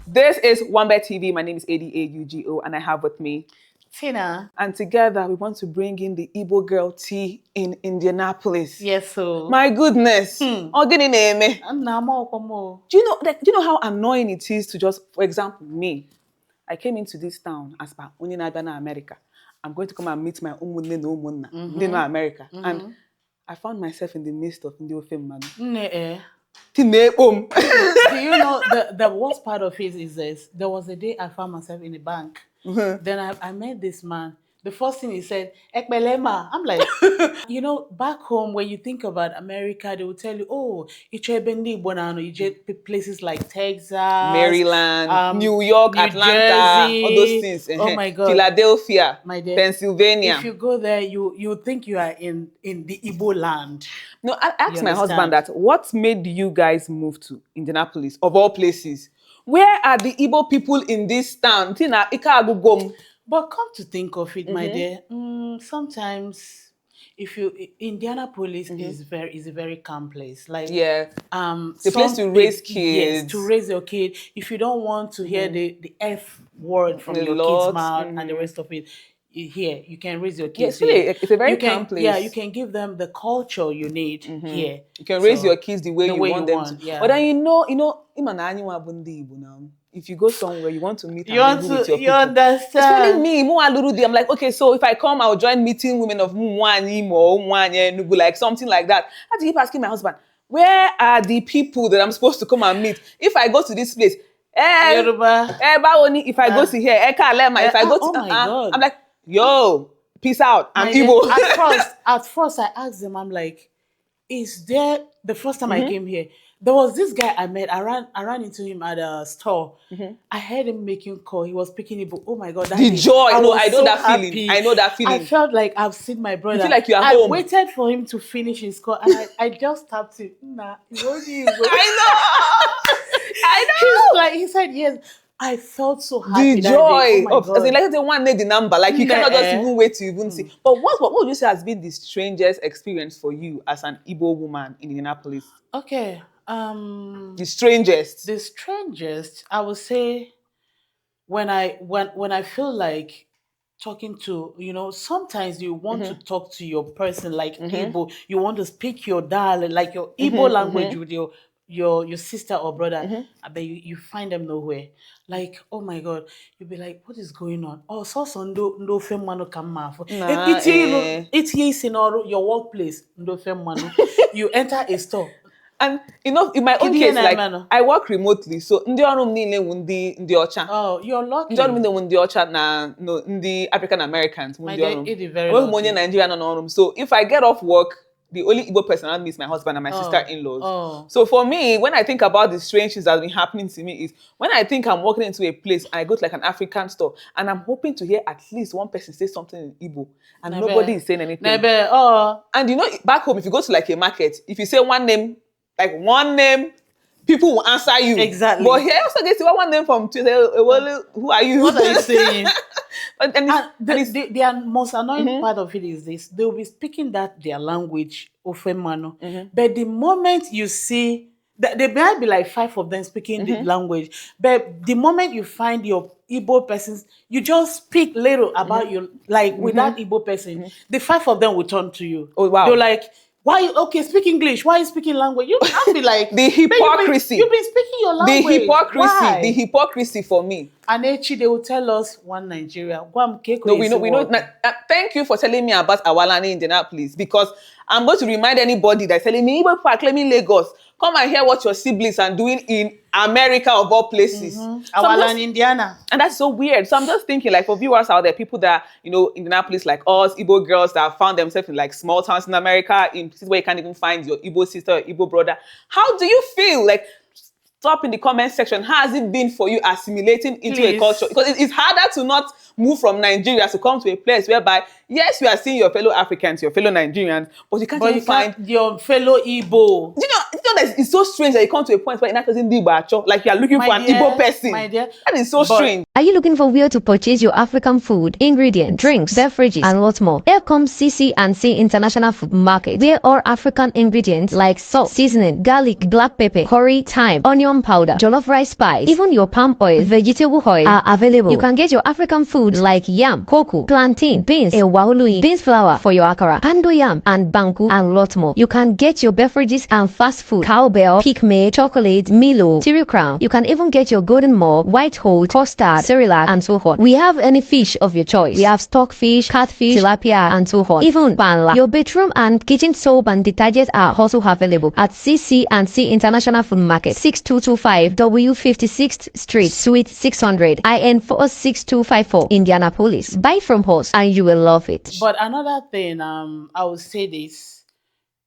This is Wambe TV. My name is ADAUGO and I have with me Tina. And together we want to bring in the Igbo girl tea in Indianapolis. Yes, so. My goodness. Do you know how annoying it is to just, for example, me. I came into this town as per Uninabana America. I'm going to come and meet my umunne no umunna in America. And I found myself in the midst of Ndiofem man. Do you know the worst part of it is this? There was a day I found myself in a bank. Then I met this man. The first thing he said, Ekbelema. I'm like, you know, back home, when you think about America, they will tell you, oh, places like Texas, Maryland, New York, New Atlanta, Jersey, all those things. Oh my God. Philadelphia, my dear, Pennsylvania. If you go there, you think you are in the Igbo land. No, I asked my husband that, what made you guys move to Indianapolis, of all places? Where are the Igbo people in this town? But come to think of it, my dear, sometimes Indianapolis is a very calm place. Like the place to raise kids. Yes, to raise your kid. If you don't want to hear the F word from your kid's mouth and the rest of it, here you can raise your kids. Yes, it's a very calm place. Yeah, you can give them the culture you need here. You can raise your kids the way you want them to. Yeah. But then you know, if you go somewhere, you want to meet with your people. You understand? Especially me, I'm like, okay, so if I come, I'll join meeting women of Mwani or Mwanye, like something like that. I have to keep asking my husband, where are the people that I'm supposed to come and meet? If I go to this place, if I go to here, if I go to, oh my God. I'm like, yo, peace out, I'm Igbo. At first, I asked them, I'm like, is there, the first time I came here, there was this guy I met. I ran into him at a store. I heard him making call. He was speaking Igbo. Oh my God, the joy! I know that happy. feeling. I know that feeling. I felt like I've seen my brother. You feel like you are home. I waited for him to finish his call, and I just tapped him. Nah, he won't be Igbo. I know. He said yes. I felt so happy. The joy of as in, like the one need the number. Like you cannot just even wait to even see. But what would you say has been the strangest experience for you as an Igbo woman in Indianapolis? Okay. The strangest, I would say, when I feel like talking to, sometimes you want to talk to your person like Igbo, you want to speak your dialect, like your Igbo language with your sister or brother, but you find them nowhere. Like, oh my God, you'll be like, what is going on? Oh, so ndo femano kamafo. It's in your workplace, ndo femano. You enter a store. And in my own case, like I work remotely, so ndị ọrụ m niile wụ ndị ọcha. Oh, you're lucky. Ndị ọrụ m niile wụ ndị ọcha na ndị African Americans wụ ndị ọrụ m. Onye Nigeria nọ n'ọrụ m. So if I get off work, the only Igbo person I meet is my husband and my sister-in-laws. So for me, when I think about the strange things that have been happening to me, is when I think I'm walking into a place and I go to like an African store and I'm hoping to hear at least one person say something in Igbo and nobody is saying anything. And back home, if you go to like a market, if you say one name, people will answer you. Exactly. But here also they say one name from Twitter. Well, who are you? What are you saying? The most annoying part of it is this: they will be speaking their language, Ofemano. But the moment you see there might be like 5 of them speaking the language, but the moment you find your Igbo persons, you just speak little about you, like with that Igbo person, the 5 of them will turn to you. Oh wow! They're like, why? Okay, speak English. Why are you speaking language? You have to be like the hypocrisy. You've been speaking your language. The hypocrisy for me. And Echi, they will tell us one Nigeria. No, we know. Thank you for telling me about Awalani Indianapolis, because I'm going to remind anybody that's telling me Igbo people are claiming Lagos. Come and hear what your siblings are doing in America of all places. Awalani, Indiana. And that's so weird. So I'm just thinking, like, for viewers out there, people that, Indianapolis like us, Igbo girls that have found themselves in like small towns in America, in places where you can't even find your Igbo sister or Igbo brother. How do you feel? Like, drop in the comment section, how has it been for you assimilating into a culture? Because it's harder to not move from Nigeria to come to a place whereby, yes, you are seeing your fellow Africans, your fellow Nigerians, but you can't find your fellow Igbo. You know that it's so strange that you come to a point where you're not using Igbo, like you are looking for an Igbo person. My dear. That is so strange. Are you looking for where to purchase your African food, ingredients, drinks, beverages, and lots more? Here comes CC&C International Food Market, where all African ingredients like salt, seasoning, garlic, black pepper, curry, thyme, onion powder, jollof rice spice, even your palm oil, vegetable oil are available. You can get your African food like yam, cocoa, plantain, beans, ewawului, beans flour for your akara, pando yam, and banku, and lots more. You can get your beverages and fast food, cowbell, pigmeat, chocolate, Milo, cereal crown. You can even get your golden morn, white hold, custard, Cerelac, and so on. We have any fish of your choice. We have stockfish, catfish, tilapia, and so on. Even panla. Your bedroom and kitchen soap and detergents are also available at CC&C International Food Market, 6225 W56th Street, Suite 600, IN 46254, Indianapolis. Buy from us and you will love it. But another thing, I would say this.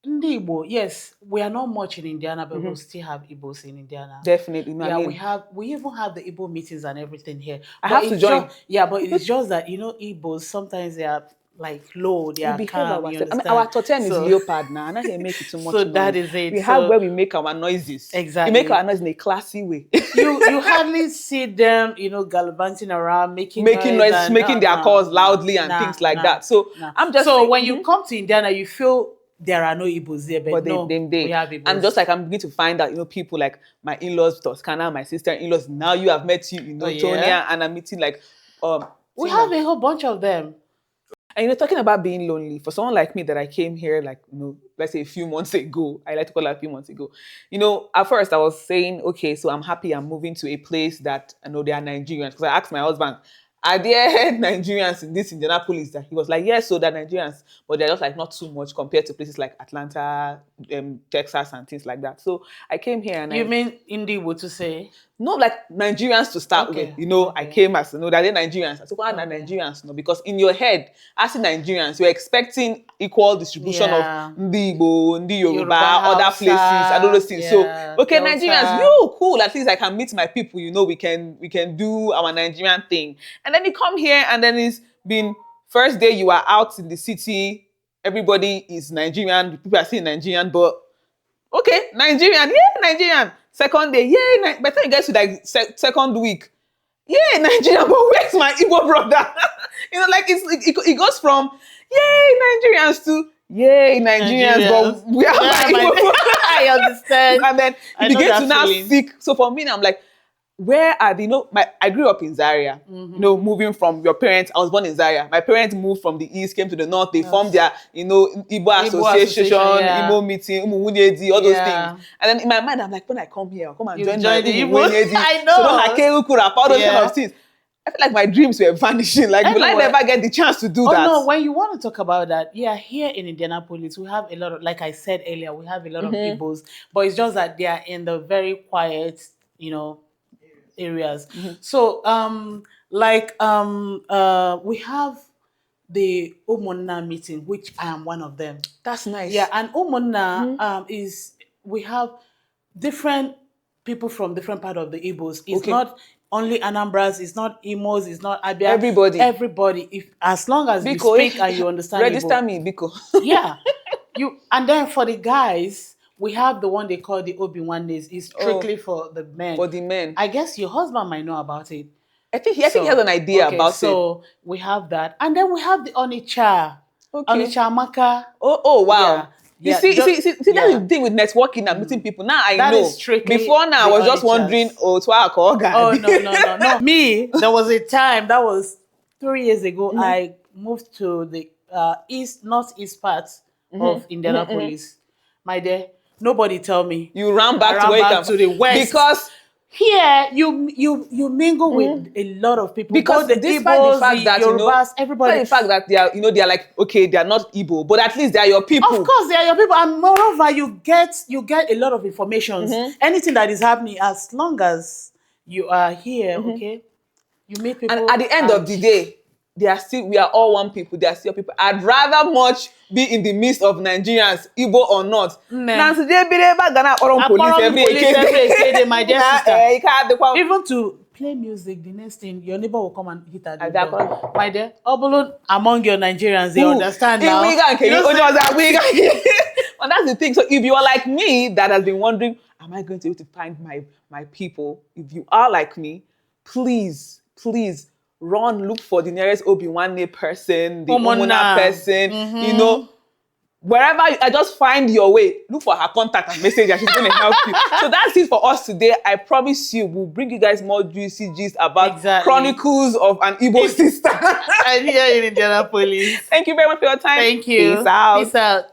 Igbo, yes, we are not much in Indiana, but we still have Igbos in Indiana. Definitely. We even have the Igbo meetings and everything here. I have to join. But it's just that, Igbos, sometimes they are like low, they are calm. Our totem is leopard now, and I can make it too much so noise. that is it. We have where we make our noises. Exactly. We make our noise in a classy way. you hardly see them, gallivanting around, making noise, making their calls loudly and things like that. So I'm just when you come to Indiana, you feel there are no Igbos there, but no, we have Igbos. And just like I'm beginning to find out, people like my in-laws, Toscana, my sister-in-laws, now you have met Tonya, and I'm meeting like we have a whole bunch of them. And talking about being lonely, for someone like me that I came here like, let's say a few months ago, I like to call it a few months ago, at first I was saying, okay, so I'm happy I'm moving to a place that I know they are Nigerians. Because I asked my husband, are there Nigerians in this Indianapolis? That he was like, yes, so they're Nigerians, but they're just like not too much compared to places like Atlanta, Texas, and things like that. So I came here and You mean Indigo to say? No, like Nigerians to start with. I came as that they're Nigerians. I said, why are Nigerians? No, because in your head, as in Nigerians, you're expecting equal distribution of Ndi Igbo, Ndi Yoruba, other places, and all those things. So, okay, Delta. Nigerians, cool. At least I can meet my people. We can do our Nigerian thing. And then you come here, and then it's been first day you are out in the city. Everybody is Nigerian. People are still Nigerian, but okay, Nigerian, Nigerian. Second day, by the time you get to like second week, Nigerian, but where's my Igbo brother? It goes from Nigerians to Nigerians, but we are my Igbo. I understand. And then you begin to now seek. So for me, I'm like, where are the, I grew up in Zaria, moving from your parents. I was born in Zaria. My parents moved from the east, came to the north. They formed their, Igbo Association, Igbo meeting, all those things. And then in my mind, I'm like, when I come here, I'll come and join the Igbo. I know. So all those kind of things. I feel like my dreams were vanishing. Like, will I never get the chance to do that? No, when you want to talk about that, here in Indianapolis, we have a lot of, like I said earlier, we have a lot of Igbos, but it's just that they are in the very quiet, areas. So we have the Umonna meeting, which I am one of them. That's nice. Yeah, and Umonna we have different people from different part of the Igbos. It's not only Anambras, it's not Imos, it's not Abia. Everybody. As long as you speak and you understand register Igbo. me, Biko. Yeah. And then for the guys, we have the one they call the Obi-Wandes. It's strictly for the men. For the men. I guess your husband might know about it. I think he has an idea about it. So we have that. And then we have the Onitsha. Okay. Onitsha Amaka. Oh, wow. Yeah. See, that's the thing with networking and meeting people. Now I know. Is strictly before now, I was just wondering, no. Me, there was a time, that was 3 years ago, I moved to the northeast part of Indianapolis. My dear, nobody tell me. You ran back to where you come to the west. Because here you mingle with a lot of people. Because despite the fact that Yorubas, everybody. The fact that they are like, okay, they are not Igbo, but at least they are your people. Of course, they are your people, and moreover, you get a lot of information. Anything that is happening, as long as you are here, okay, you meet people. And at the end of the day, we are all one people. They are still people. I'd rather much be in the midst of Nigerians, Igbo or not. Nancy police every day, my dear sister. Even to play music, the next thing your neighbor will come and hit at the door. My dear, among your Nigerians, they understand now. And that's the thing. So if you are like me that has been wondering, am I going to be able to find my people? If you are like me, please run, look for the nearest Obi-Wan person, the Omona person, you know, wherever I just find your way, look for her contact and message and she's going to help you. So that's it for us today. I promise you, we'll bring you guys more juicy gist about chronicles of an Igbo sister. I'm here in Indianapolis. Thank you very much for your time. Thank you. Peace out. Peace out.